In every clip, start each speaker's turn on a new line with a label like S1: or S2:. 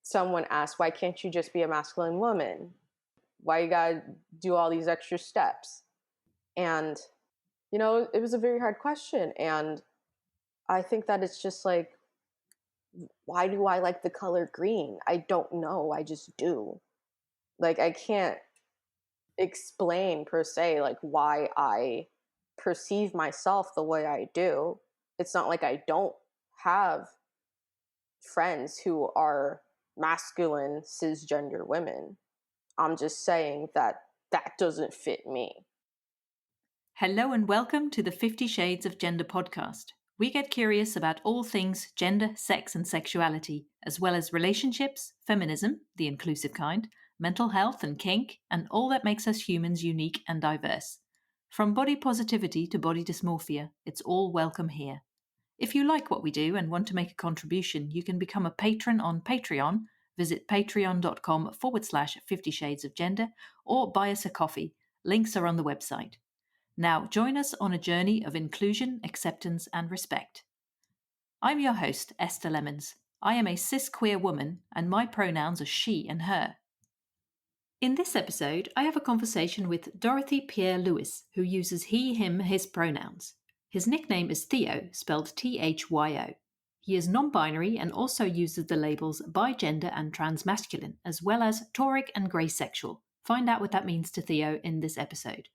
S1: someone asked, why can't you just be a masculine woman? Why you gotta do all these extra steps? And, it was a very hard question. And I think that it's just like, why do I like the color green? I don't know. I just do. Like, I can't explain per se, like, why I perceive myself the way I do. It's not like I don't have friends who are masculine cisgender women. I'm just saying that doesn't fit me.
S2: Hello and welcome to the 50 Shades of Gender podcast. We get curious about all things gender, sex and sexuality, as well as relationships, feminism, the inclusive kind, mental health and kink, and all that makes us humans unique and diverse. From body positivity to body dysmorphia, it's all welcome here. If you like what we do and want to make a contribution, you can become a patron on Patreon. Visit patreon.com/50 Shades of Gender or buy us a coffee. Links are on the website. Now join us on a journey of inclusion, acceptance and respect. I'm your host, Esther Lemons. I am a cis queer woman and my pronouns are she and her. In this episode, I have a conversation with Dorothy Pierre-Louis, who uses he, him, his pronouns. His nickname is Theo, spelled Thyo. He is non-binary and also uses the labels bigender and transmasculine, as well as toric and graysexual. Find out what that means to Theo in this episode.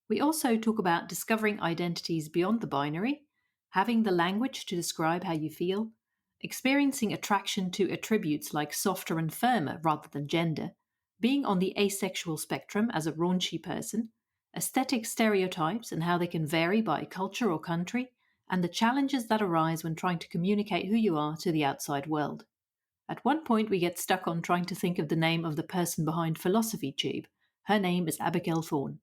S2: We also talk about discovering identities beyond the binary, having the language to describe how you feel, experiencing attraction to attributes like softer and firmer rather than gender, being on the asexual spectrum as a raunchy person, aesthetic stereotypes and how they can vary by culture or country, and the challenges that arise when trying to communicate who you are to the outside world. At one point, we get stuck on trying to think of the name of the person behind Philosophy Tube. Her name is Abigail Thorne.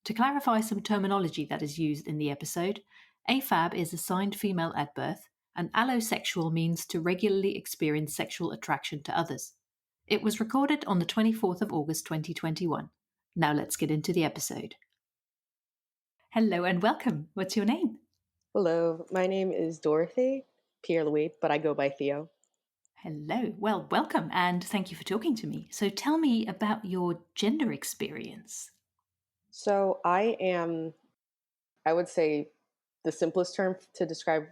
S2: To clarify some terminology that is used in the episode, AFAB is assigned female at birth, and allosexual means to regularly experience sexual attraction to others. It was recorded on the 24th of August 2021. Now let's get into the episode. Hello and welcome. What's your name?
S1: Hello, my name is Dorothy Pierre-Louis, but I go by Theo.
S2: Hello. Well, welcome and thank you for talking to me. So tell me about your gender experience.
S1: So I would say the simplest term to describe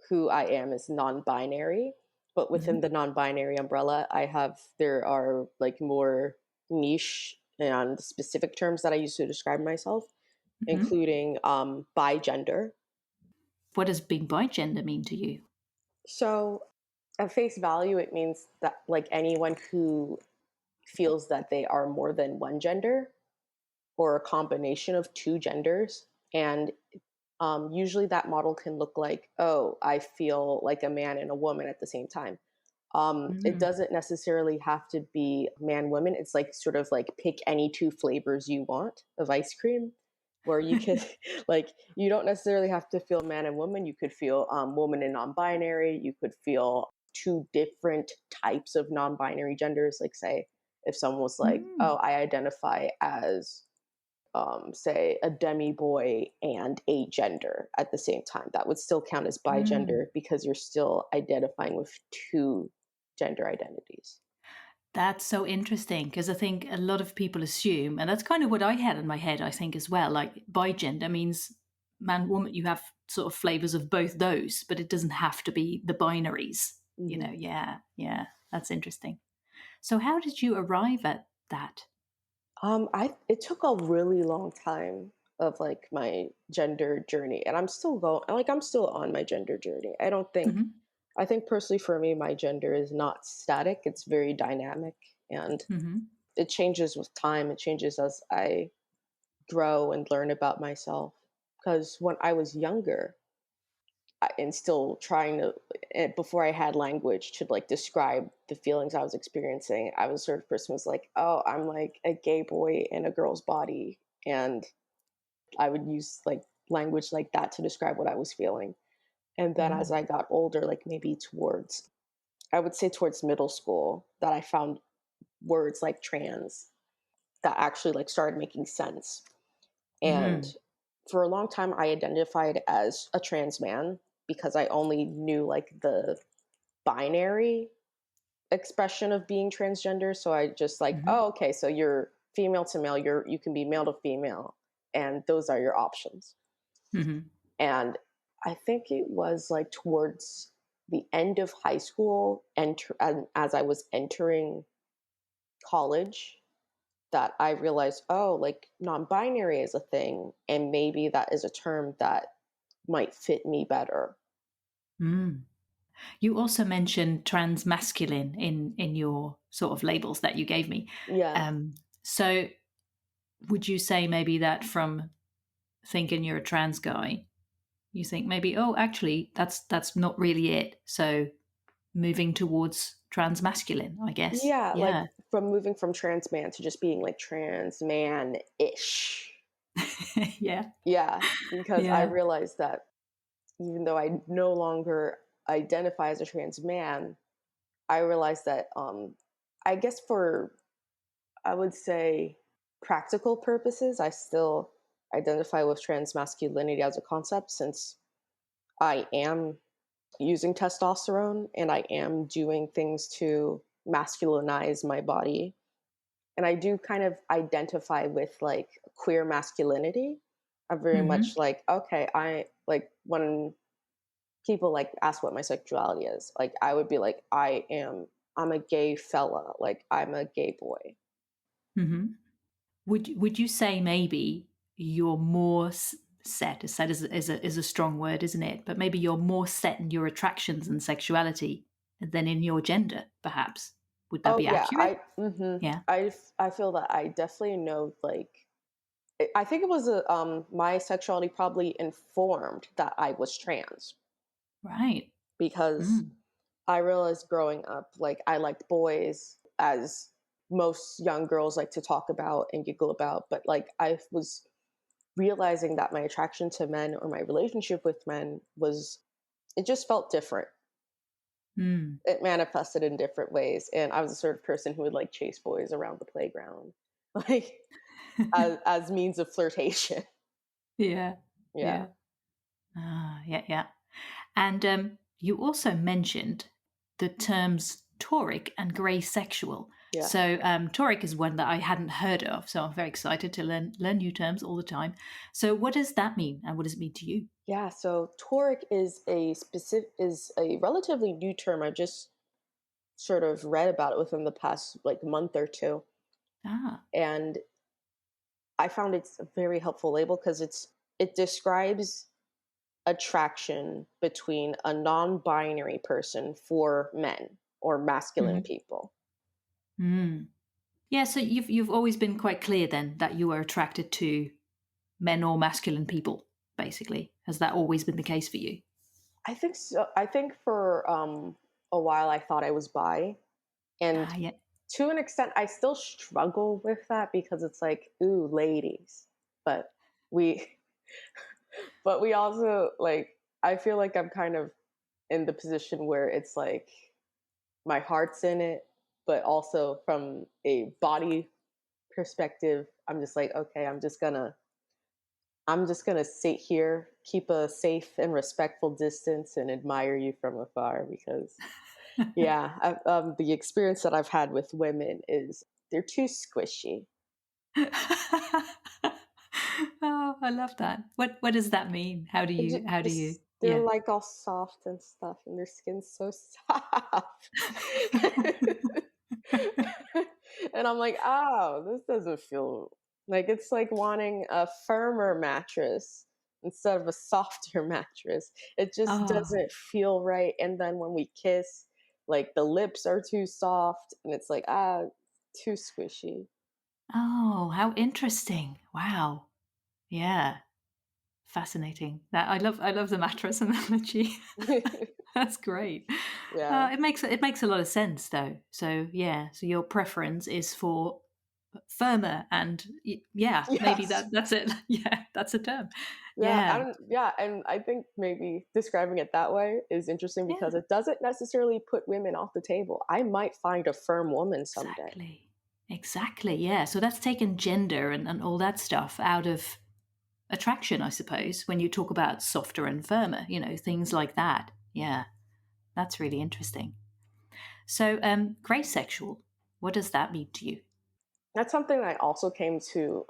S1: who I am is non-binary, but within the non-binary umbrella, there are like more niche and specific terms that I use to describe myself, including bigender.
S2: What does being bigender mean to you?
S1: So at face value, it means that like anyone who feels that they are more than one gender or a combination of two genders. And usually that model can look like, oh, I feel like a man and a woman at the same time. It doesn't necessarily have to be man, woman. It's like sort of like pick any two flavors you want of ice cream, where you could like, you don't necessarily have to feel man and woman. You could feel woman and non-binary. You could feel two different types of non-binary genders. Like say, if someone was like, oh, I identify as say a demi boy and a gender at the same time, that would still count as bigender because you're still identifying with two gender identities.
S2: That's so interesting because I think a lot of people assume, and that's kind of what I had in my head, I think as well, like bigender means man, woman, you have sort of flavors of both those, but it doesn't have to be the binaries, you know? Yeah, that's interesting. So how did you arrive at that?
S1: It took a really long time of like my gender journey, and I'm still on my gender journey. I think personally for me, my gender is not static. It's very dynamic and it changes with time. It changes as I grow and learn about myself. Because when I was younger and still trying to, before I had language to like describe the feelings I was experiencing, I was the sort of person who was like, oh, I'm like a gay boy in a girl's body. And I would use like language like that to describe what I was feeling. And then as I got older, like maybe I would say towards middle school, that I found words like trans that actually like started making sense. And for a long time, I identified as a trans man because I only knew like the binary expression of being transgender. So I just like,
S2: Hmm.
S1: oh, okay, so you're female to male, you can be male to female, and those are your options.
S2: Hmm.
S1: And I think it was like towards the end of high school, and as I was entering college, that I realized, oh, like non-binary is a thing, and maybe that is a term that might fit me better.
S2: Mm. You also mentioned transmasculine in your sort of labels that you gave me.
S1: Yeah.
S2: So would you say maybe that from thinking you're a trans guy, you think maybe, oh, actually, that's not really it. So moving towards transmasculine, I guess.
S1: Yeah, like
S2: Yeah.
S1: from moving from trans man to just being like trans man ish.
S2: Yeah.
S1: Yeah, because I
S2: Yeah.
S1: realized that even though I no longer identify as a trans man, I realized that I guess for, I would say, practical purposes, I still identify with trans masculinity as a concept, since I am using testosterone and I am doing things to masculinize my body. And I do kind of identify with like queer masculinity. I'm very much
S2: Hmm.
S1: like, okay, I like when people like ask what my sexuality is, like I would be like, I'm a gay fella, like I'm a gay boy.
S2: Hmm. Would you say maybe you're more set is a strong word, isn't it? But maybe you're more set in your attractions and sexuality than in your gender, perhaps. Would that
S1: Oh
S2: be
S1: yeah,
S2: accurate? Yeah.
S1: I feel that I definitely know, like I think it was my sexuality probably informed that I was trans,
S2: Right.
S1: because
S2: Mm.
S1: I realized growing up, like I liked boys, as most young girls like to talk about and giggle about, but like I was realizing that my attraction to men, or my relationship with men, was, it just felt different.
S2: Mm.
S1: It manifested in different ways, and I was the sort of person who would like chase boys around the playground, like as means of flirtation.
S2: Yeah.
S1: Yeah,
S2: Yeah. Ah, yeah, yeah. And you also mentioned the terms toric and graysexual.
S1: yeah.
S2: So toric is one that I hadn't heard of, so I'm very excited to learn new terms all the time. So what does that mean, and what does it mean to you?
S1: Yeah, so toric is a relatively new term. I just sort of read about it within the past like month or two,
S2: Ah.
S1: and I found it's a very helpful label because it describes attraction between a non-binary person for men or masculine
S2: Hmm.
S1: people.
S2: Mm. Yeah. So you've always been quite clear then that you are attracted to men or masculine people. Basically, has that always been the case for you?
S1: I think so. I think for a while I thought I was bi, and
S2: Ah, yeah.
S1: to an extent I still struggle with that, because it's like, ooh, ladies. But we but we also like, I feel like I'm kind of in the position where it's like my heart's in it, but also from a body perspective, I'm just like, okay, I'm just gonna sit here, keep a safe and respectful distance, and admire you from afar, because yeah, the experience that I've had with women is they're too squishy.
S2: Oh, I love that. What does that mean? How do you
S1: They're
S2: yeah.
S1: like all soft and stuff, and their skin's so soft. And I'm like, oh, this doesn't feel like, it's like wanting a firmer mattress instead of a softer mattress. It just
S2: Oh.
S1: doesn't feel right. And then when we kiss, like the lips are too soft, and it's like, too squishy.
S2: Oh, how interesting. Wow. Yeah. Fascinating. That I love the mattress analogy. That's great.
S1: Yeah.
S2: It makes a lot of sense though. So yeah, so your preference is for firmer and yeah, maybe
S1: Yes.
S2: that's it. Yeah, that's a term.
S1: Yeah,
S2: Yeah.
S1: yeah, and I think maybe describing it that way is interesting, because
S2: Yeah.
S1: it doesn't necessarily put women off the table. I might find a firm woman someday.
S2: Exactly. Exactly. Yeah. So that's taken gender and all that stuff out of attraction, I suppose, when you talk about softer and firmer, things like that. Yeah. That's really interesting. So, graysexual, what does that mean to you?
S1: That's something I also came to,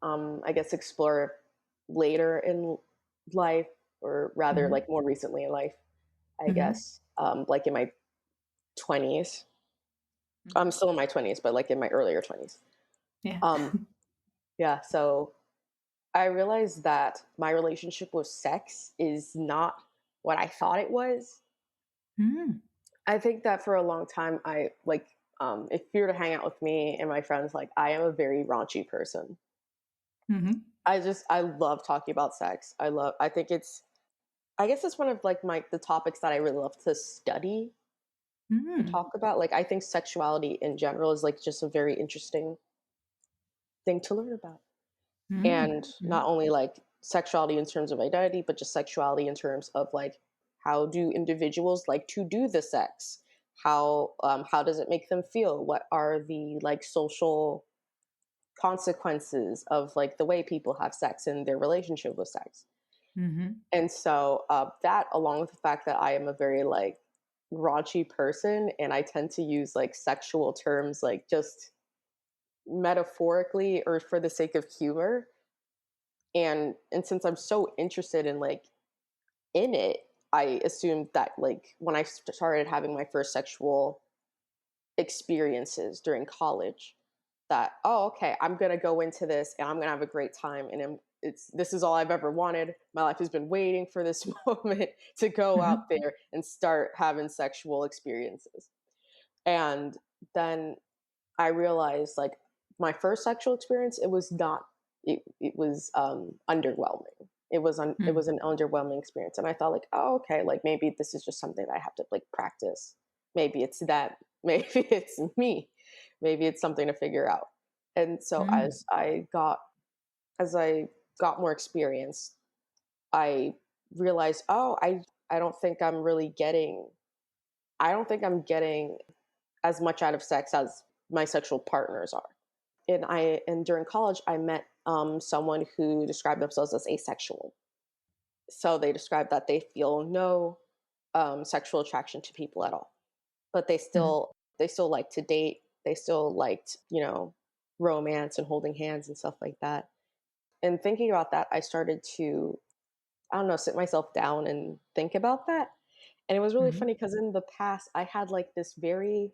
S1: I guess, explore later in life, or rather,
S2: Mm-hmm.
S1: like more recently in life, I
S2: Mm-hmm.
S1: guess, like in my 20s. I'm
S2: Mm-hmm.
S1: still in my 20s, but like in my earlier 20s.
S2: Yeah.
S1: Um, yeah, so I realized that my relationship with sex is not what I thought it was.
S2: Mm-hmm.
S1: I think that for a long time, I like, if you were to hang out with me and my friends, like I am a very raunchy person.
S2: Mm-hmm.
S1: I love talking about sex. I think I guess it's one of like the topics that I really love to study and
S2: Mm-hmm.
S1: talk about. Like I think sexuality in general is like just a very interesting thing to learn about. And
S2: Mm-hmm.
S1: not only like sexuality in terms of identity, but just sexuality in terms of like how do individuals like to do the sex? How does it make them feel? What are the like social consequences of like the way people have sex and their relationship with sex?
S2: Mm-hmm.
S1: And so that, along with the fact that I am a very like raunchy person, and I tend to use like sexual terms like just metaphorically or for the sake of humor, and since I'm so interested in like in it, I assumed that like when I started having my first sexual experiences during college, that, oh, okay, I'm gonna go into this and I'm gonna have a great time, and this is all I've ever wanted. My life has been waiting for this moment to go out
S2: Mm-hmm.
S1: there and start having sexual experiences. And then I realized like my first sexual experience, it was not, it was underwhelming. It was an underwhelming experience. And I thought like, oh, okay, like maybe this is just something that I have to like practice. Maybe it's that, maybe it's me. Maybe it's something to figure out. And so
S2: Mm-hmm.
S1: as I got more experience, I realized, oh, I don't think I'm really getting I don't think I'm getting as much out of sex as my sexual partners are. And during college I met someone who described themselves as asexual. So they described that they feel no sexual attraction to people at all, but they still like to date. They still liked, romance and holding hands and stuff like that. And thinking about that, I started to, I don't know, sit myself down and think about that. And it was really
S2: Mm-hmm.
S1: funny because in the past I had like this very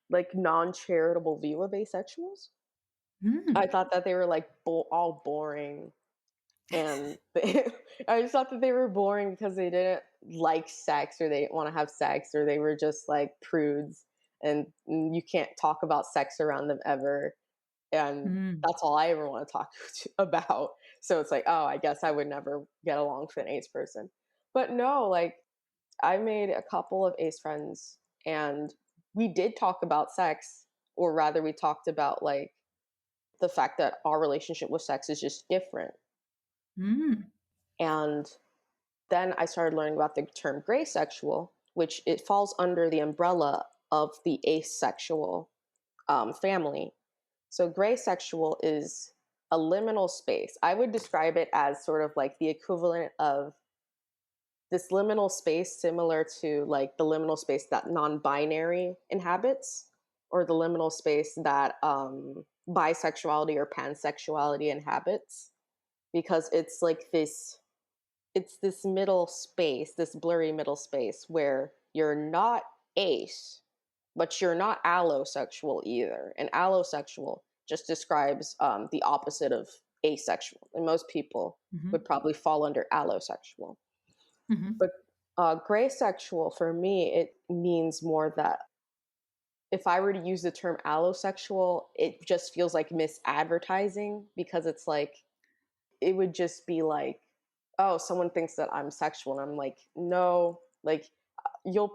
S1: like non-charitable view of asexuals. I
S2: Mm-hmm.
S1: thought that they were like all boring, and I just thought that they were boring because they didn't like sex, or they didn't want to have sex, or they were just like prudes, and you can't talk about sex around them ever. And that's all I ever want to talk about. So it's like, oh, I guess I would never get along with an ace person. But no, like I made a couple of ace friends, and we did talk about sex, or rather, we talked about like the fact that our relationship with sex is just different.
S2: Mm-hmm.
S1: And then I started learning about the term graysexual, which it falls under the umbrella of the asexual family. So graysexual is a liminal space. I would describe it as sort of like the equivalent of this liminal space, similar to like the liminal space that non-binary inhabits, or the liminal space that bisexuality or pansexuality inhabits, because it's this middle space, this blurry middle space where you're not ace, but you're not allosexual either. And allosexual just describes the opposite of asexual, and most people
S2: Mm-hmm.
S1: would probably fall under allosexual.
S2: Mm-hmm.
S1: But graysexual, for me, it means more that if I were to use the term allosexual, it just feels like misadvertising, because it's like it would just be like, oh, someone thinks that I'm sexual, and I'm like, no, like you'll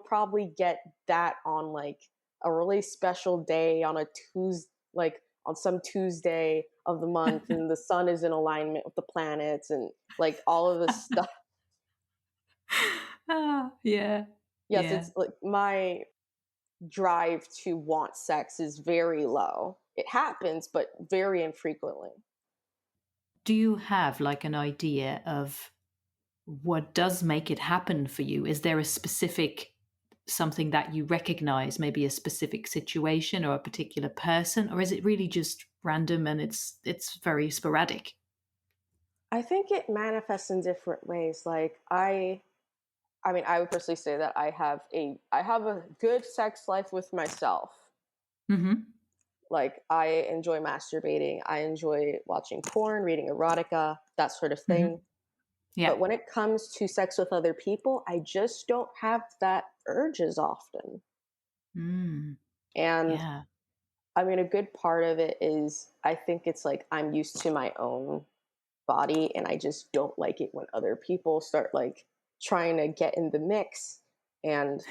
S1: probably get that on like a really special day on a Tuesday, like on some Tuesday of the month, and the sun is in alignment with the planets, and like all of this stuff.
S2: Ah, yeah.
S1: Yes,
S2: Yeah.
S1: it's like my drive to want sex is very low. It happens, but very infrequently.
S2: Do you have like an idea of what does make it happen for you? Is there a specific something that you recognize, maybe a specific situation or a particular person, or is it really just random and it's very sporadic?
S1: I think it manifests in different ways. Like I mean, I would personally say that I have a good sex life with myself.
S2: Mm-hmm.
S1: Like I enjoy masturbating, I enjoy watching porn, reading erotica, that sort of
S2: Mm-hmm.
S1: thing.
S2: Yeah.
S1: But when it comes to sex with other people, I just don't have that urge as often.
S2: Mm.
S1: And
S2: Yeah.
S1: I mean, a good part of it is I think it's like I'm used to my own body and I just don't like it when other people start like trying to get in the mix. And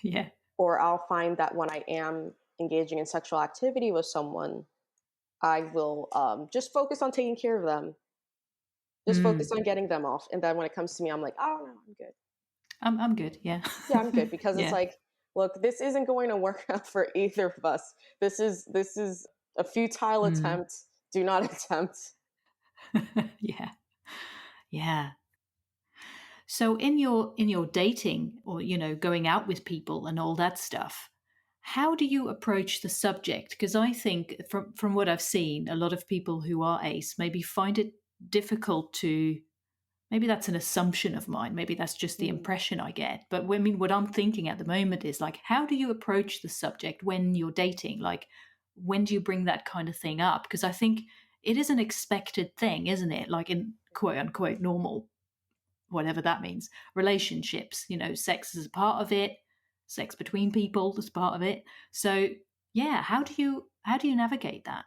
S2: Yeah.
S1: or I'll find that when I am engaging in sexual activity with someone, I will just focus on taking care of them, just focus
S2: Mm.
S1: on getting them off. And then when it comes to me, I'm like, oh no, I'm good.
S2: I'm good. Yeah.
S1: Yeah, I'm good because it's
S2: Yeah.
S1: like, look, this isn't going to work out for either of us. This is a futile
S2: Mm.
S1: attempt. Do not attempt.
S2: Yeah. Yeah. So in your dating or going out with people and all that stuff, how do you approach the subject? Because I think from what I've seen, a lot of people who are ace maybe find it difficult to. Maybe that's an assumption of mine. Maybe that's just the
S1: Mm.
S2: impression I get. But I mean, what I'm thinking at the moment is like, how do you approach the subject when you're dating? Like, when do you bring that kind of thing up? Because I think it is an expected thing, isn't it? Like in quote unquote normal, whatever that means, relationships. Sex is a part of it. Sex between people is part of it. So yeah, how do you navigate that?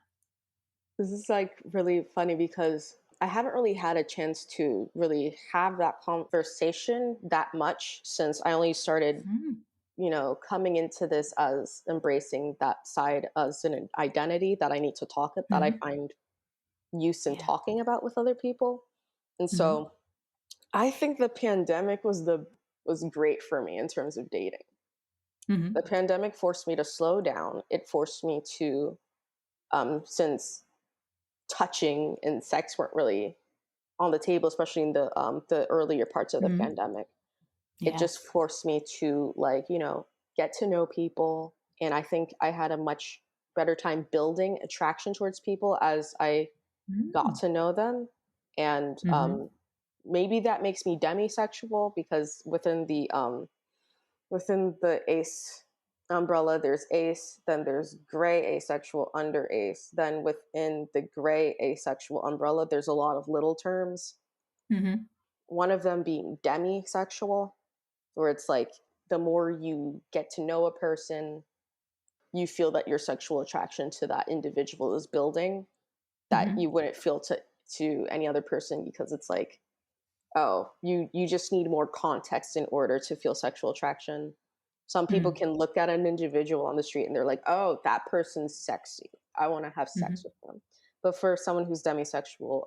S1: This is like really funny because I haven't really had a chance to really have that conversation that much since I only started,
S2: Mm,
S1: coming into this as embracing that side as an identity that I need to talk that I
S2: hmm.
S1: find use in
S2: Yeah.
S1: talking about with other people. And
S2: Hmm.
S1: so I think the pandemic was great for me in terms of dating. The
S2: Hmm.
S1: pandemic forced me to slow down. It forced me to since touching and sex weren't really on the table, especially in the earlier parts of the
S2: Hmm.
S1: pandemic. It
S2: Yeah.
S1: just forced me to like, get to know people. And I think I had a much better time building attraction towards people as I got
S2: Mm.
S1: to know them. And
S2: Hmm.
S1: maybe that makes me demisexual because within the ace umbrella, there's ace, then there's gray asexual under ace. Then within the gray asexual umbrella, there's a lot of little terms.
S2: Hmm.
S1: One of them being demisexual, where it's like the more you get to know a person, you feel that your sexual attraction to that individual is building, that you
S2: Hmm.
S1: wouldn't feel to any other person because it's like, oh, you just need more context in order to feel sexual attraction. Some people
S2: Mm.
S1: can look at an individual on the street and they're like, oh, that person's sexy, I want to have sex
S2: Mhm.
S1: with them. But for someone who's demisexual,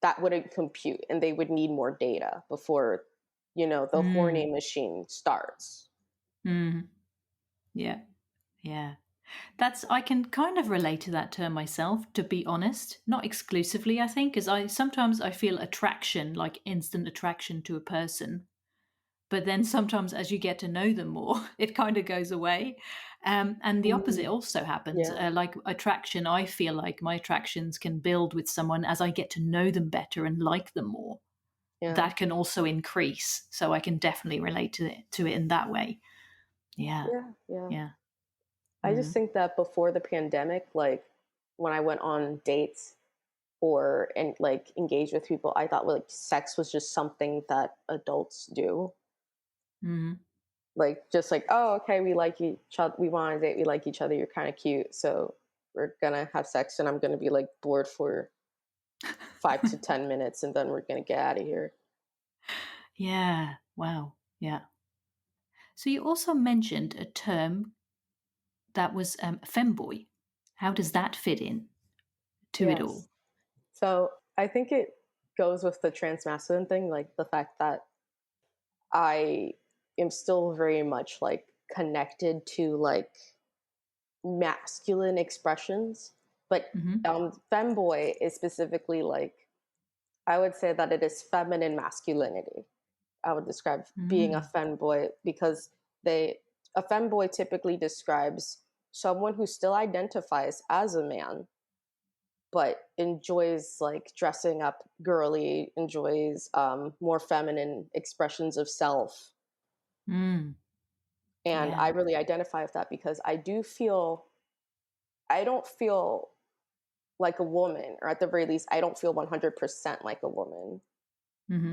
S1: that wouldn't compute and they would need more data before the
S2: Mm.
S1: horny machine starts.
S2: Mm. Yeah. Yeah. I can kind of relate to that term myself, to be honest. Not exclusively, I think, because I feel attraction, like instant attraction to a person. But then sometimes as you get to know them more, it kind of goes away. And the opposite
S1: Mm,
S2: also happens.
S1: yeah,
S2: Like attraction, I feel like my attractions can build with someone as I get to know them better and like them more.
S1: yeah,
S2: That can also increase. So I can definitely relate to it in that way. Yeah.
S1: yeah, yeah.
S2: Yeah.
S1: I just
S2: Mm.
S1: think that before the pandemic, like when I went on dates or and like engage with people, I thought like sex was just something that adults do.
S2: Mm.
S1: Like just like, oh, okay, we like each other, we want to date, we like each other, you're kind of cute, so we're gonna have sex, and I'm gonna be like bored for 5 to 10 minutes, and then we're gonna get out of here.
S2: Yeah. Wow. Yeah. So you also mentioned a term that was femboy. How does that fit in to it all?
S1: Yes. So I think it goes with the transmasculine thing, like the fact that I am still very much like connected to like masculine expressions, but
S2: Hmm.
S1: femboy is specifically like I would say that it is feminine masculinity. I would describe being a
S2: Mm.
S1: femboy, because a femboy typically describes someone who still identifies as a man but enjoys like dressing up girly, enjoys more feminine expressions of self.
S2: Mm.
S1: And I
S2: Yeah.
S1: really identify with that because I don't feel like a woman, or at the very least, I don't feel 100% like a woman.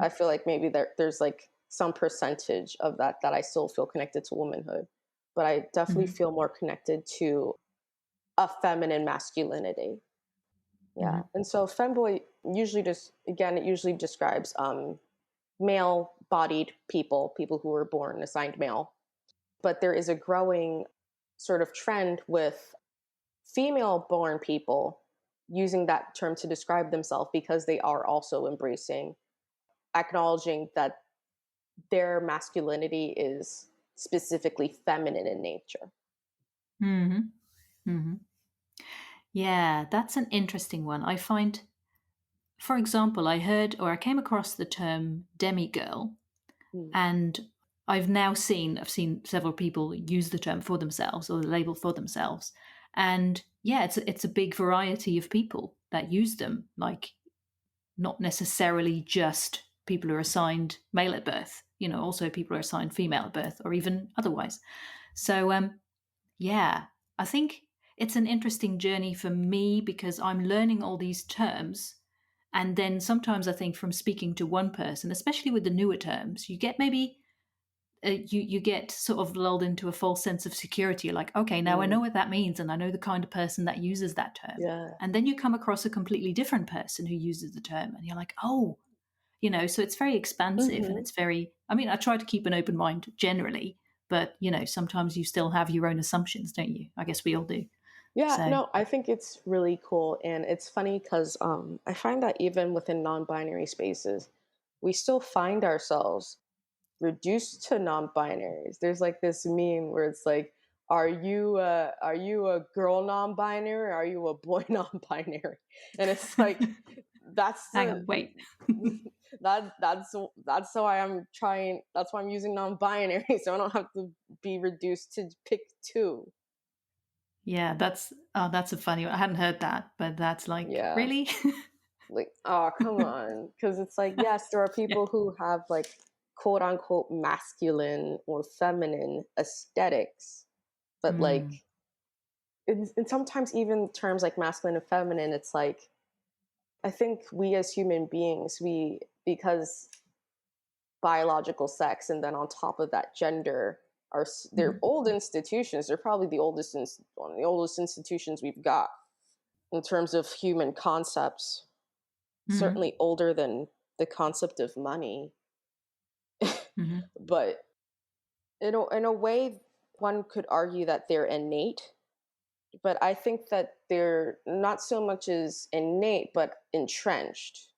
S1: I
S2: Hmm.
S1: feel like maybe there's like some percentage of that I still feel connected to womanhood, but I definitely
S2: Hmm.
S1: feel more connected to a feminine masculinity. Yeah.
S2: Hmm.
S1: And so femboy usually just, again, it usually describes male bodied people who were born assigned male. But there is a growing sort of trend with female born people using that term to describe themselves, because they are also embracing, acknowledging that their masculinity is specifically feminine in nature.
S2: Hmm. Hmm. Yeah, that's an interesting one. I find, for example, I came across the term demigirl,
S1: Mm.
S2: and I've seen several people use the term for themselves or the label for themselves. And yeah, it's a big variety of people that use them, like not necessarily just people who are assigned male at birth, also people who are assigned female at birth or even otherwise. So yeah, I think it's an interesting journey for me because I'm learning all these terms. And then sometimes I think from speaking to one person, especially with the newer terms, you get maybe you get sort of lulled into a false sense of security. You're like, okay, now I know
S1: Mm.
S2: what that means, and I know the kind of person that uses that term.
S1: Yeah.
S2: And then you come across a completely different person who uses the term, and you're like, oh, so it's very expansive, and
S1: Hmm.
S2: it's very. I mean, I try to keep an open mind generally, but sometimes you still have your own assumptions, don't you? I guess we all do.
S1: Yeah,
S2: So.
S1: no, I think it's really cool. And it's funny because I find that even within non binary spaces, we still find ourselves reduced to non-binaries. There's like this meme where it's like, are you a girl non-binary? Or are you a boy non-binary? And it's like that's
S2: Hang
S1: the
S2: on, wait.
S1: that's why I'm trying. That's why I'm using non-binary, so I don't have to be reduced to pick two.
S2: Yeah, that's a funny one. I hadn't heard that, but that's like,
S1: Yeah,
S2: really?
S1: like, oh, come on, because it's like, yes, there are
S2: Yeah.
S1: people who have like quote unquote masculine or feminine aesthetics, but
S2: Mm,
S1: like and sometimes even terms like masculine and feminine, it's like, I think we as human beings, we, because biological sex and then on top of that gender, are they're
S2: mhm,
S1: old institutions. They're probably the oldest one of the oldest institutions we've got in terms of human concepts,
S2: mhm,
S1: certainly older than the concept of money.
S2: mhm,
S1: But in a way, one could argue that they're innate, but I think that they're not so much as innate, but entrenched.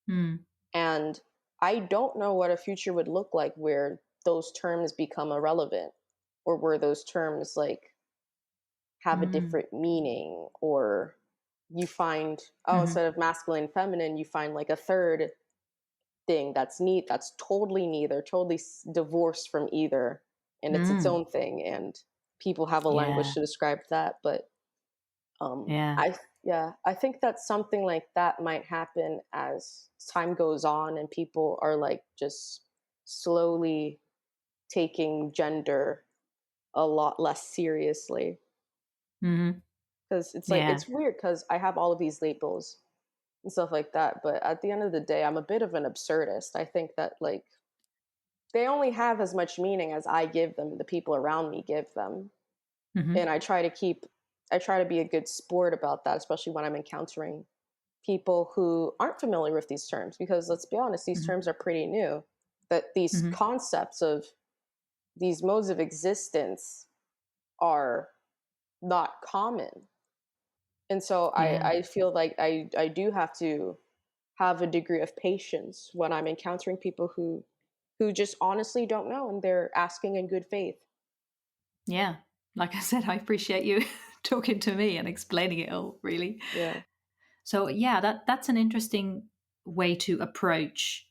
S2: mm,
S1: And I don't know what a future would look like where those terms become irrelevant, or where those terms like have a
S2: mm,
S1: different meaning, or you find, oh,
S2: mhm,
S1: instead of masculine and feminine, you find like a third thing that's neat, that's totally neither, totally divorced from either, and it's its
S2: mm.
S1: own thing, and people have a language
S2: Yeah,
S1: to describe that. But
S2: yeah.
S1: I yeah, I think that something like that might happen as time goes on and people are like just slowly taking gender a lot less seriously.
S2: Mhm,
S1: Because it's like,
S2: yeah.
S1: it's weird because I have all of these labels and stuff like that, but at the end of the day, I'm a bit of an absurdist. I think that like they only have as much meaning as I give them, the people around me give them.
S2: Mhm,
S1: And I try to be a good sport about that, especially when I'm encountering people who aren't familiar with these terms, because let's be honest, these
S2: mhm,
S1: terms are pretty new. That these
S2: mhm,
S1: concepts of these modes of existence are not common. And so
S2: yeah.
S1: I feel like I do have to have a degree of patience when I'm encountering people who just honestly don't know, and they're asking in good faith.
S2: Yeah. Like I said, I appreciate you talking to me and explaining it all, really.
S1: Yeah.
S2: So yeah, that's an interesting way to approach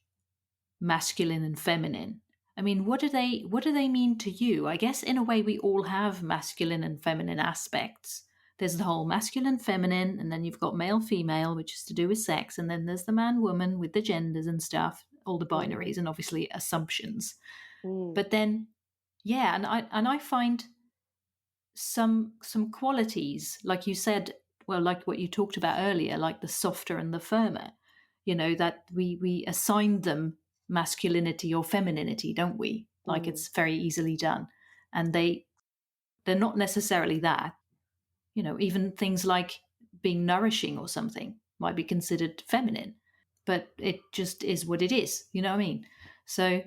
S2: masculine and feminine. I mean, what do they mean to you? I guess in a way we all have masculine and feminine aspects. There's the whole masculine, feminine, and then you've got male, female, which is to do with sex, and then there's the man, woman with the genders and stuff, all the binaries, and obviously assumptions.
S1: Mm.
S2: But then, yeah, and I find some qualities, like you said, well, like what you talked about earlier, like the softer and the firmer, that we assign them masculinity or femininity, don't we? Like
S1: Mm.
S2: it's very easily done. And they're not necessarily that. Even things like being nourishing or something might be considered feminine, but it just is what it is. You know what I mean? So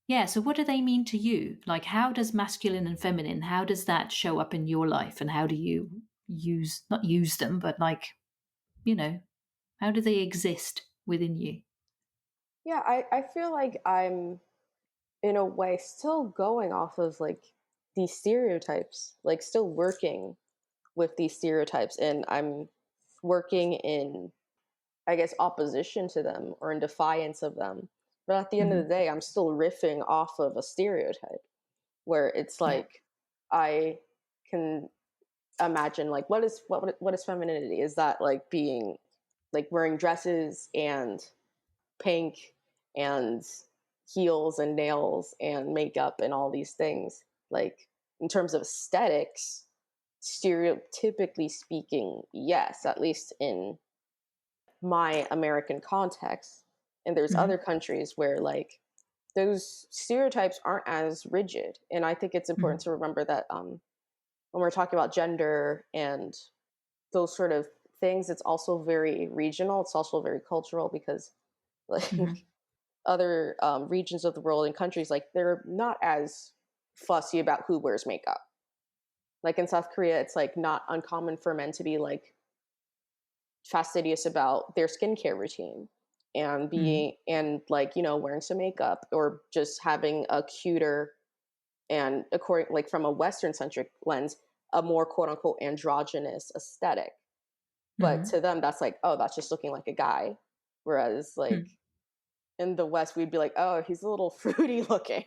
S2: yeah, so what do they mean to you? Like, how does masculine and feminine, how does that show up in your life? And how do you not use them, but like, you know, how do they exist within you?
S1: Yeah, I feel like I'm in a way still going off of like these stereotypes, like still working with these stereotypes, and I'm working in, I guess, opposition to them or in defiance of them. But at the end of the
S2: Hmm.
S1: day, I'm still riffing off of a stereotype where it's
S2: Yeah.
S1: like I can imagine like what is femininity? Is that like being like wearing dresses and pink and heels and nails and makeup and all these things? Like in terms of aesthetics, stereotypically speaking, yes, at least in my American context. And there's other
S2: Hmm.
S1: countries where like those stereotypes aren't as rigid. And I think it's important
S2: Hmm.
S1: to remember that when we're talking about gender and those sort of things, it's also very regional. It's also very cultural because like
S2: Hmm.
S1: other regions of the world and countries, like they're not as fussy about who wears makeup. Like in South Korea, it's like not uncommon for men to be like fastidious about their skincare routine and
S2: Hmm.
S1: being and like wearing some makeup or just having a cuter and according like from a Western centric lens, a more quote unquote androgynous aesthetic. But
S2: Hmm.
S1: to them, that's like, oh, that's just looking like a guy. Whereas like
S2: Hmm.
S1: in the West, we'd be like, oh, he's a little fruity looking.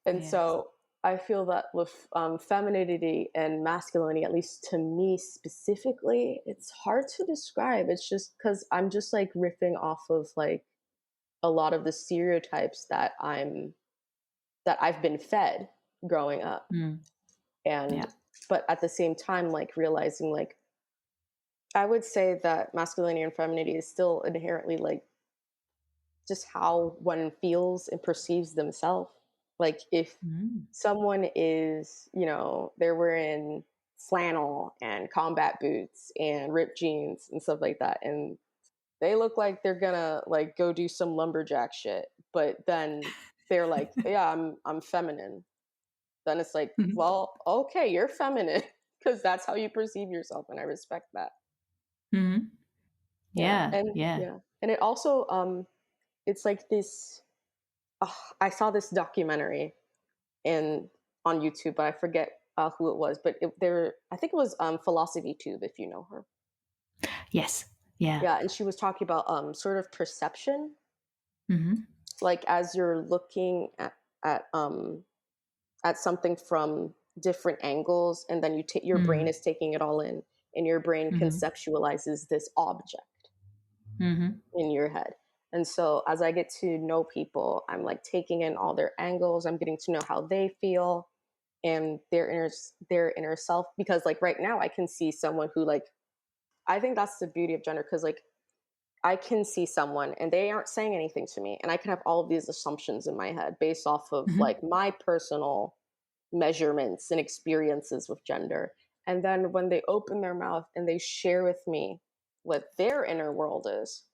S1: And
S2: Yes.
S1: so I feel that with femininity and masculinity, at least to me specifically, it's hard to describe. It's just because I'm just like riffing off of like a lot of the stereotypes that I've been fed growing up.
S2: Mm.
S1: And
S2: Yeah.
S1: but at the same time, like realizing like I would say that masculinity and femininity is still inherently like just how one feels and perceives themselves. Like if
S2: Mm.
S1: someone is, they're wearing flannel and combat boots and ripped jeans and stuff like that, and they look like they're gonna like go do some lumberjack shit, but then they're like, yeah, I'm feminine. Then it's like,
S2: Mhm.
S1: well, okay, you're feminine because that's how you perceive yourself, and I respect that.
S2: Mhm.
S1: Yeah,
S2: Yeah.
S1: and
S2: Yeah.
S1: yeah, and it also it's like this. I saw this documentary in on YouTube, but I forget who it was. But I think it was Philosophy Tube, if you know her.
S2: Yes. Yeah.
S1: Yeah, and she was talking about sort of perception,
S2: Hmm.
S1: like as you're looking at at something from different angles, and then your brain
S2: Mm.
S1: is taking it all in, and your brain
S2: Hmm.
S1: conceptualizes this object
S2: Hmm.
S1: in your head. And so as I get to know people, I'm like taking in all their angles. I'm getting to know how they feel and their inner self, because like right now I can see someone who like I think that's the beauty of gender, because like I can see someone and they aren't saying anything to me, and I can have all of these assumptions in my head based off of
S2: Hmm.
S1: like my personal measurements and experiences with gender. And then when they open their mouth and they share with me what their inner world is,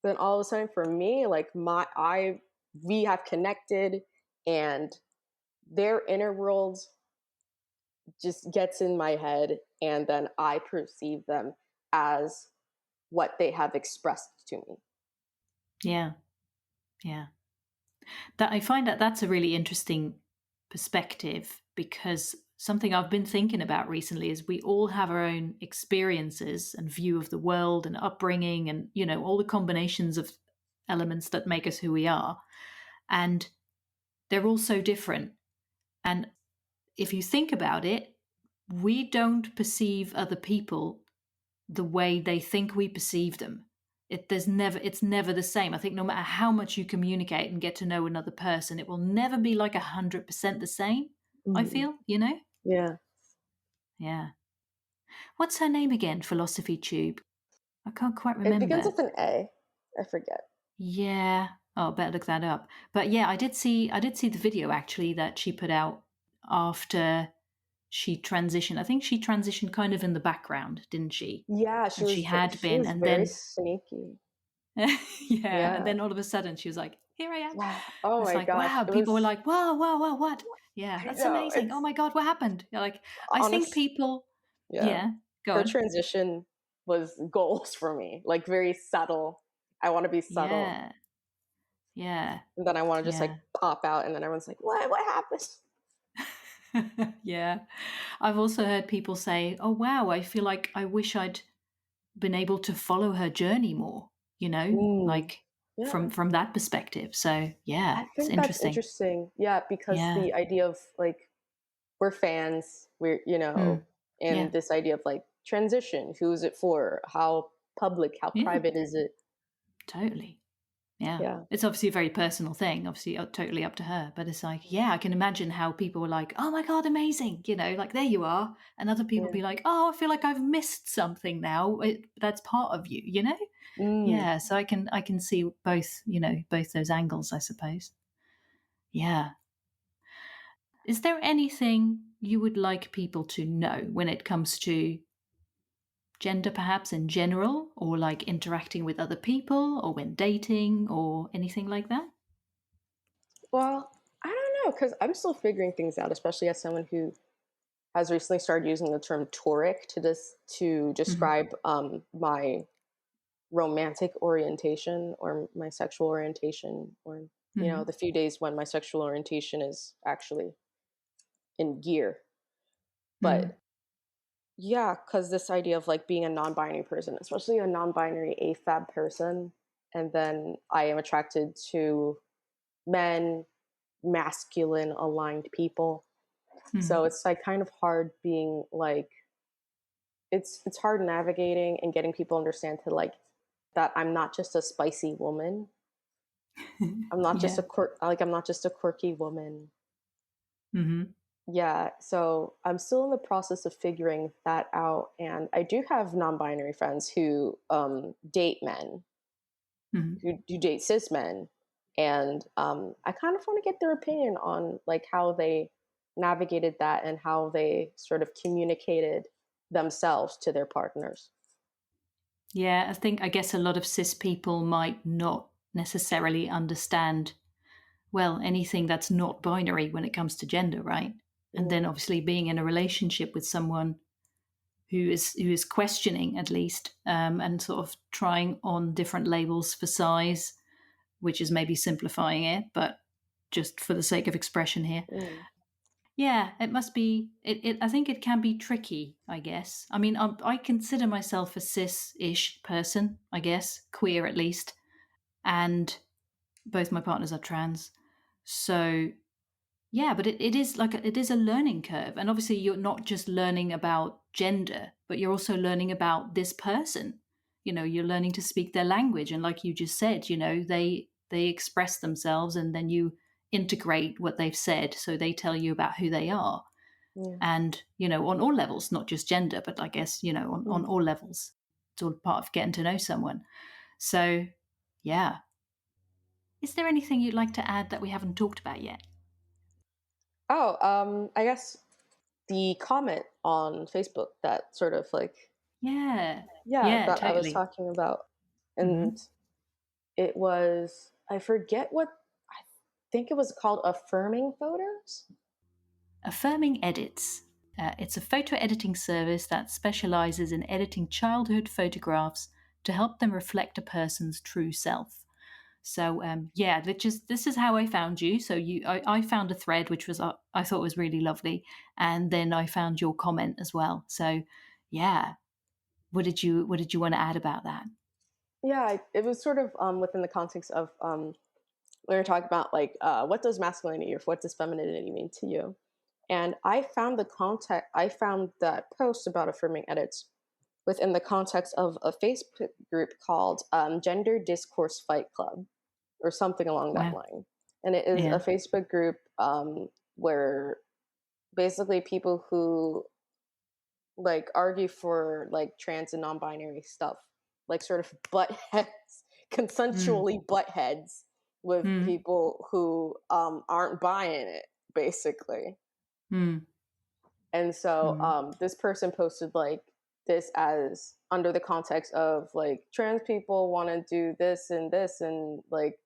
S1: then all of a sudden for me, like we have connected, and their inner world just gets in my head, and then I perceive them as what they have expressed to me.
S2: Yeah. Yeah. That I find that that's a really interesting perspective, because something I've been thinking about recently is we all have our own experiences and view of the world and upbringing and all the combinations of elements that make us who we are. And they're all so different. And if you think about it, we don't perceive other people the way they think we perceive them. It's never the same. I think no matter how much you communicate and get to know another person, it will never be like 100% the same. I
S1: Mm.
S2: feel, you know?
S1: Yeah.
S2: Yeah. What's her name again? Philosophy Tube. I can't quite
S1: It begins
S2: remember.
S1: with an A. I forget.
S2: Yeah. Oh, better look that up. But yeah, I did see the video actually that she put out after she transitioned. I think she transitioned kind of in the background, didn't she?
S1: Yeah,
S2: And she had
S1: she
S2: been,
S1: was
S2: and
S1: very
S2: then
S1: sneaky.
S2: yeah, and
S1: Yeah.
S2: then all of a sudden she was like, "Here I am."
S1: Yeah. Oh
S2: It's
S1: my
S2: like,
S1: gosh.
S2: wow.
S1: It
S2: People were
S1: was
S2: like, "Whoa, whoa, whoa, what?" Yeah,
S1: I don't
S2: that's
S1: know.
S2: amazing. Oh
S1: It's
S2: my god, what happened? You're like, I think
S1: honest.
S2: people.
S1: Yeah.
S2: Yeah, go
S1: Her
S2: on.
S1: transition was goals for me. Like very subtle. I want to be subtle.
S2: Yeah, yeah,
S1: And then I want to just like
S2: yeah.
S1: pop out and then everyone's like, "What? What happened?"
S2: Yeah. I've also heard people say, "Oh wow, I feel like I wish I'd been able to follow her journey more,"
S1: Mm.
S2: like
S1: Yeah.
S2: from that perspective. So, yeah,
S1: I
S2: it's
S1: think that's
S2: interesting.
S1: interesting. Yeah, because
S2: Yeah.
S1: the idea of like we're fans, we're
S2: Mm.
S1: and
S2: Yeah.
S1: this idea of like transition, who is it for? How public, how
S2: Yeah,
S1: private is it?
S2: totally. Yeah.
S1: Yeah.
S2: It's obviously a very personal thing, obviously totally up to her, but it's like, yeah, I can imagine how people were like, "Oh my god, amazing." Like there you are. And other people
S1: Yeah.
S2: be like, "Oh, I feel like I've missed something now. That's part of you, you know?"
S1: Mm.
S2: Yeah, so I can see both, both those angles, I suppose. Yeah. Is there anything you would like people to know when it comes to gender, perhaps in general, or like interacting with other people, or when dating, or anything like that?
S1: Well, I don't know because I'm still figuring things out, especially as someone who has recently started using the term toric to
S2: Hmm.
S1: describe my romantic orientation or my sexual orientation, or
S2: Hmm.
S1: the few days when my sexual orientation is actually in gear.
S2: Hmm.
S1: But yeah, because this idea of like being a non-binary person, especially a non-binary AFAB person, and then I am attracted to men, masculine aligned people. So
S2: Hmm.
S1: it's like kind of hard being like it's hard navigating and getting people understand to like that I'm not just a spicy woman. I'm not just
S2: Yeah.
S1: I'm not just a quirky woman.
S2: Hmm.
S1: Yeah, so I'm still in the process of figuring that out, and I do have non-binary friends who date men,
S2: Hmm.
S1: who date cis men, and I kind of want to get their opinion on like how they navigated that and how they sort of communicated themselves to their partners.
S2: Yeah, I guess a lot of cis people might not necessarily understand, well, anything that's not binary when it comes to gender, right? And then
S1: Mm,
S2: obviously being in a relationship with someone who is questioning at least, and sort of trying on different labels for size, which is maybe simplifying it, but just for the sake of expression here.
S1: mm,
S2: Yeah, it must be. I think it can be tricky. I guess. I mean, I consider myself a cis-ish person. I guess queer at least, and both my partners are trans. So yeah, but it is like it is a learning curve, and obviously you're not just learning about gender, but you're also learning about this person. You're learning to speak their language, and like you just said, they express themselves, and then you integrate what they've said, so they tell you about who they are,
S1: yeah,
S2: and on all levels, not just gender, but I guess on
S1: mm.
S2: all levels, it's all part of getting to know someone. So, yeah, is there anything you'd like to add that we haven't talked about yet?
S1: Oh, I guess the comment on Facebook that sort of like
S2: Yeah,
S1: yeah
S2: yeah,
S1: that I was
S2: totally.
S1: talking about, and
S2: Hmm.
S1: it was I forget what I think it was called affirming photos.
S2: Affirming Edits. It's a photo editing service that specializes in editing childhood photographs to help them reflect a person's true self. So yeah, this is how I found you. So I found a thread which was I thought was really lovely, and then I found your comment as well. So yeah, what did you want to add about that?
S1: Yeah, it was sort of within the context of we were talking about like what does masculinity or what does femininity mean to you? And I found that post about affirming edits within the context of a Facebook group called Gender Discourse Fight Club or something along that
S2: Wow.
S1: line. And it is a
S2: Yeah.
S1: Facebook group where basically people who like argue for like trans and non-binary stuff, like sort of butt heads,
S2: Mm.
S1: consensually butt heads with
S2: Mm.
S1: people who aren't buying it, basically.
S2: Mm.
S1: And so
S2: Mm.
S1: this person posted like this as under the context of like trans people want to do this and like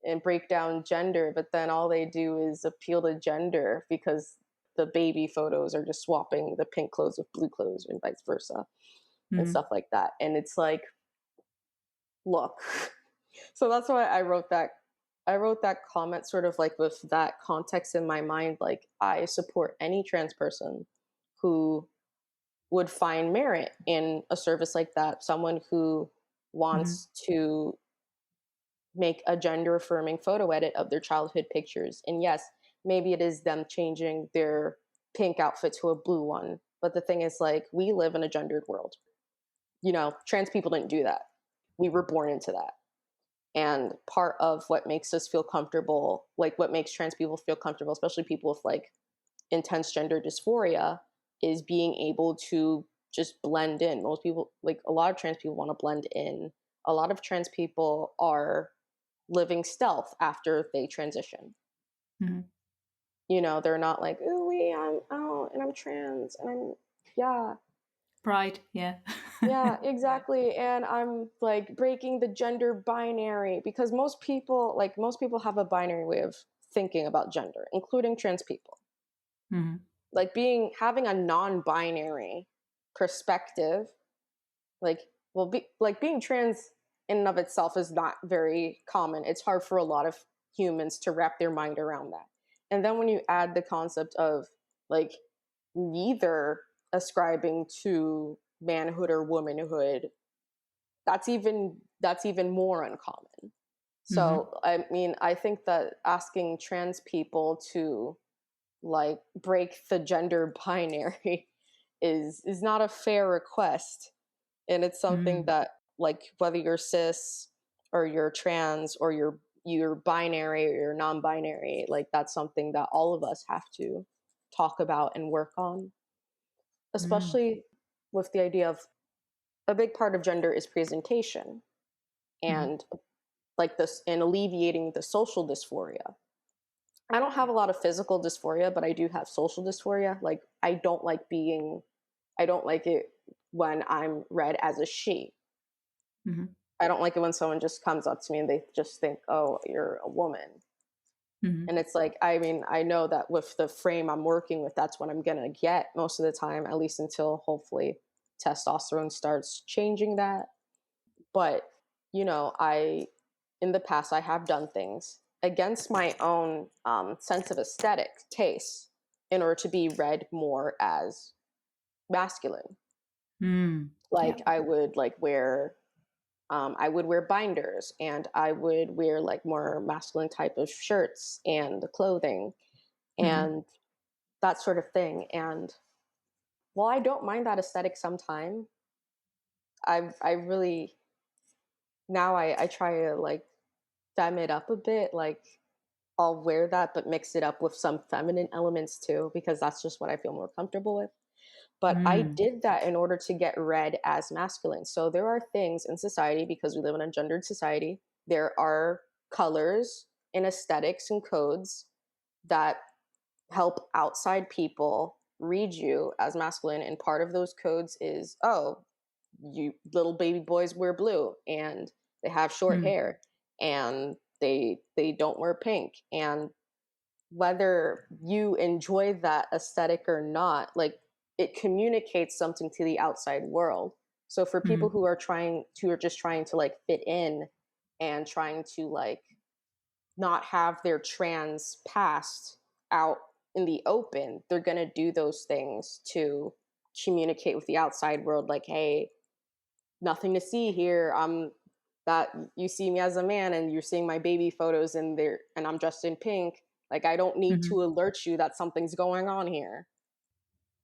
S1: and break down gender, but then all they do is appeal to gender because the baby photos are just swapping the pink clothes with blue clothes and vice versa and
S2: Mm.
S1: stuff like that. And it's like, look. So that's why I wrote that comment sort of like with that context in my mind. Like I support any trans person who would find merit in a service like that. Someone who
S2: Mm.
S1: wants to make a gender affirming photo edit of their childhood pictures. And yes, maybe it is them changing their pink outfit to a blue one. But the thing is, like, we live in a gendered world. You know, trans people didn't do that. We were born into that. And part of what makes us feel comfortable, like what makes trans people feel comfortable, especially people with like intense gender dysphoria, is being able to just blend in. Most people, like a lot of trans people, want to blend in. A lot of trans people are living stealth after they transition.
S2: Mm.
S1: You know, they're not like, ooh, I'm out and I'm trans and I'm, yeah,
S2: Pride. Yeah.
S1: yeah, exactly. And I'm like breaking the gender binary because most people have a binary way of thinking about gender, including trans people.
S2: Mm.
S1: Like having a non-binary perspective, like, like being trans in and of itself is not very common. It's hard for a lot of humans to wrap their mind around that. And then when you add the concept of like neither ascribing to manhood or womanhood, that's even more uncommon.
S2: Mm.
S1: So I mean, I think that asking trans people to like break the gender binary is not a fair request, and it's something
S2: Mm.
S1: that like whether you're cis or you're trans or you're binary or you're non-binary, like that's something that all of us have to talk about and work on,
S2: Mm.
S1: especially with the idea of a big part of gender is presentation
S2: Mm.
S1: and like this and alleviating the social dysphoria. I don't have a lot of physical dysphoria, but I do have social dysphoria. Like I don't like it when I'm read as a she.
S2: Mm.
S1: I don't like it when someone just comes up to me and they just think, "Oh, you're a woman."
S2: Mm.
S1: And it's like, I mean, I know that with the frame I'm working with, that's what I'm going to get most of the time, at least until hopefully testosterone starts changing that. But, you know, in the past, I have done things against my own sense of aesthetic taste in order to be read more as masculine.
S2: Mm. Yeah.
S1: Like I would wear binders and I would wear like more masculine type of shirts and clothing
S2: Mm.
S1: and that sort of thing. And while I don't mind that aesthetic sometime, I really now I try to like femme it up a bit. Like I'll wear that, but mix it up with some feminine elements too, because that's just what I feel more comfortable with. But I
S2: Mm.
S1: did that in order to get read as masculine. So there are things in society, because we live in a gendered society, there are colors and aesthetics and codes that help outside people read you as masculine. And part of those codes is, oh, you little baby boys wear blue and they have short
S2: Mm.
S1: hair and they don't wear pink. And whether you enjoy that aesthetic or not, like it communicates something to the outside world. So for people
S2: Mm.
S1: who are just trying to like fit in and trying to like not have their trans past out in the open, they're going to do those things to communicate with the outside world like, hey, nothing to see here. that you see me as a man and you're seeing my baby photos in there and I'm dressed in pink. Like, I don't need
S2: Hmm.
S1: to alert you that something's going on here.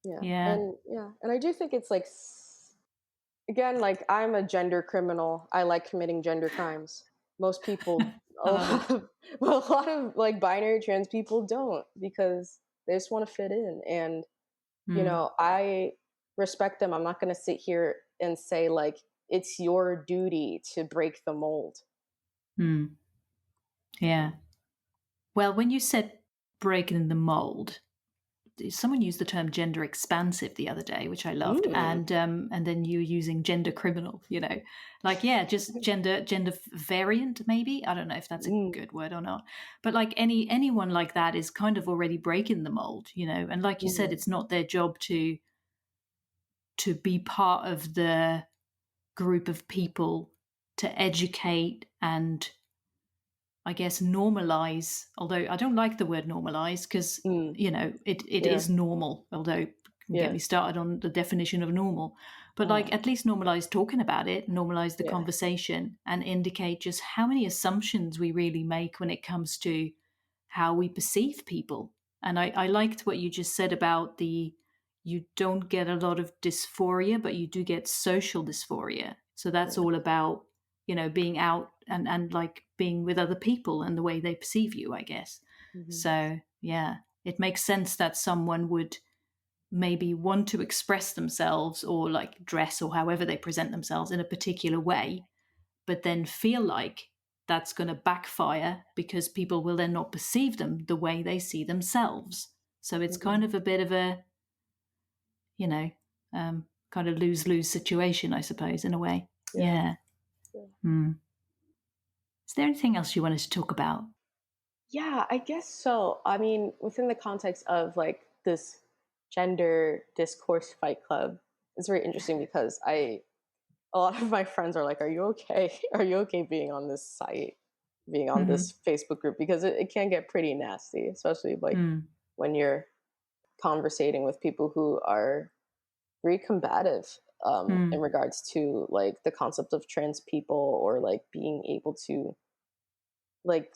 S2: Yeah.
S1: Yeah, and I do think it's like again, like, I'm a gender criminal. I like committing gender crimes. Most people,
S2: I
S1: a
S2: love it.
S1: lot of, well, a lot of like binary trans people don't because they just want to fit in. And
S2: Mm.
S1: I respect them. I'm not going to sit here and say like it's your duty to break the mold.
S2: Mm. Yeah. Well, when you said breaking the mold, someone used the term gender expansive the other day, which I loved,
S1: Mm,
S2: and then you using gender criminal. Like, yeah, just gender variant. Maybe, I don't know if that's a
S1: mm,
S2: good word or not, but like anyone like that is kind of already breaking the mold. And like you said,
S1: mhm,
S2: it's not their job to be part of the group of people to educate and, I guess, normalize. Although I don't like the word normalize because
S1: mm,
S2: it
S1: yeah,
S2: is normal. Although can get
S1: yeah,
S2: me started on the definition of normal, but like
S1: uh,
S2: at least normalize talking about it, normalize the
S1: yeah,
S2: conversation, and indicate just how many assumptions we really make when it comes to how we perceive people. And I liked what you just said about you don't get a lot of dysphoria, but you do get social dysphoria. So that's
S1: yeah,
S2: all about, being out and like being with other people and the way they perceive you, I guess.
S1: mhm,
S2: So yeah, it makes sense that someone would maybe want to express themselves or like dress or however they present themselves in a particular way, but then feel like that's going to backfire because people will then not perceive them the way they see themselves. So it's
S1: mhm,
S2: kind of a bit of a, you know, kind of lose lose situation, I suppose, in a way.
S1: yeah,
S2: Yeah.
S1: yeah.
S2: Hmm. Is there anything else you wanted to talk about?
S1: Yeah, I guess so. I mean, within the context of like this gender discourse fight club, it's very interesting because a lot of my friends are like, "Are you okay? Are you okay being on this site, being on
S2: Mm-hmm.
S1: this Facebook group?" Because it can get pretty nasty, especially like
S2: Mm.
S1: when you're conversating with people who are very combative in
S2: Mm.
S1: regards to like the concept of trans people or like being able to like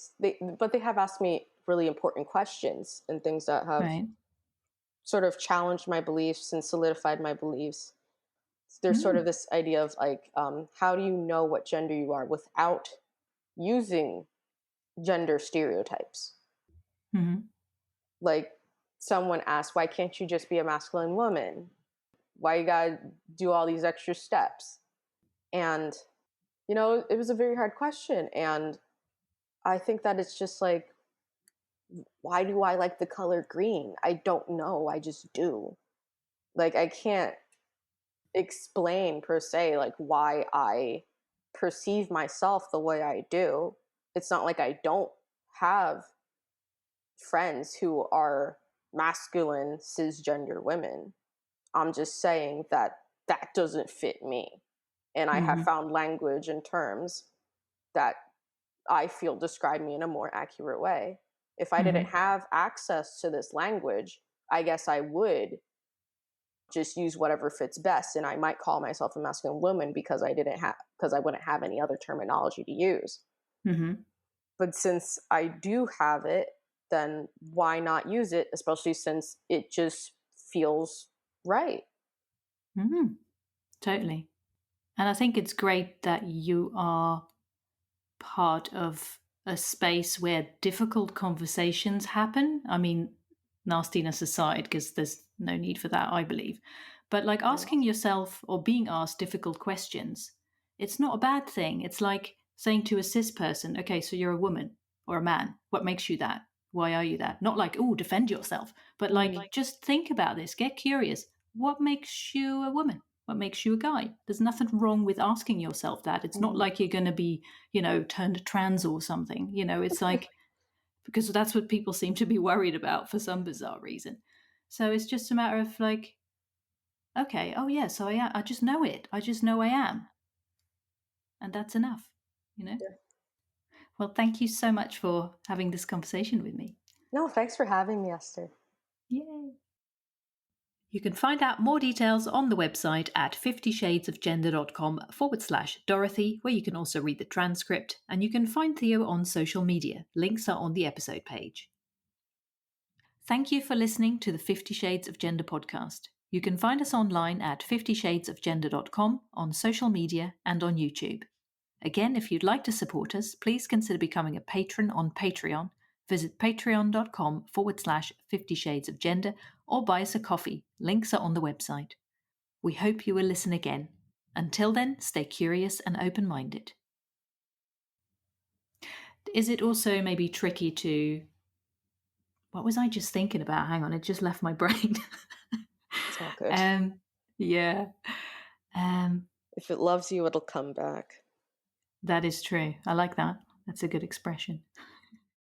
S1: but they have asked me really important questions and things that have
S2: Right.
S1: sort of challenged my beliefs and solidified my beliefs. There's sort of
S2: Mm.
S1: this idea of like how do you know what gender you are without using gender stereotypes?
S2: Mm-hmm.
S1: Like someone asked, why can't you just be a masculine woman? Why you gotta do all these extra steps? And it was a very hard question. And I think that it's just like, why do I like the color green? I don't know. I just do. Like, I can't explain per se, like, why I perceive myself the way I do. It's not like I don't have friends who are masculine, cisgender women. I'm just saying that that doesn't fit me. And I have
S2: Mm-hmm.
S1: found language and terms that I feel describe me in a more accurate way. If I didn't
S2: Mm-hmm.
S1: have access to this language, I guess I would just use whatever fits best. And I might call myself a masculine woman because I wouldn't have any other terminology to use.
S2: Mm-hmm.
S1: But since I do have it, then why not use it, especially since it just feels right.
S2: Mm-hmm. Totally. And I think it's great that you are part of a space where difficult conversations happen. I mean, nastiness aside, because there's no need for that, I believe. But like
S1: Yeah.
S2: asking yourself or being asked difficult questions, it's not a bad thing. It's like saying to a cis person, okay, so you're a woman or a man. What makes you that? Why are you that? Not like, oh, defend yourself, but
S1: Mm,
S2: like, just think about this, get curious. What makes you a woman? What makes you a guy? There's nothing wrong with asking yourself that. It's not
S1: mhm.
S2: like you're going to be, turned trans or something. It's like, because that's what people seem to be worried about for some bizarre reason. So it's just a matter of like, okay, oh yeah, so I just know it. I just know I am. And that's enough, you know?
S1: Yeah.
S2: Well, thank you so much for having this conversation with me.
S1: No, thanks for having me, Esther.
S2: Yay. You can find out more details on the website at 50shadesofgender.com/Dorothy, where you can also read the transcript, and you can find Theo on social media. Links are on the episode page. Thank you for listening to the 50 Shades of Gender podcast. You can find us online at 50shadesofgender.com, on social media, and on YouTube. Again, if you'd like to support us, please consider becoming a patron on Patreon. Visit patreon.com/50 Shades of Gender or buy us a coffee. Links are on the website. We hope you will listen again. Until then, stay curious and open-minded. Is it also maybe tricky to... What was I just thinking about? Hang on, it just left my brain.
S1: It's all good.
S2: Yeah.
S1: If it loves you, it'll come back.
S2: That is true. I like that. That's a good expression.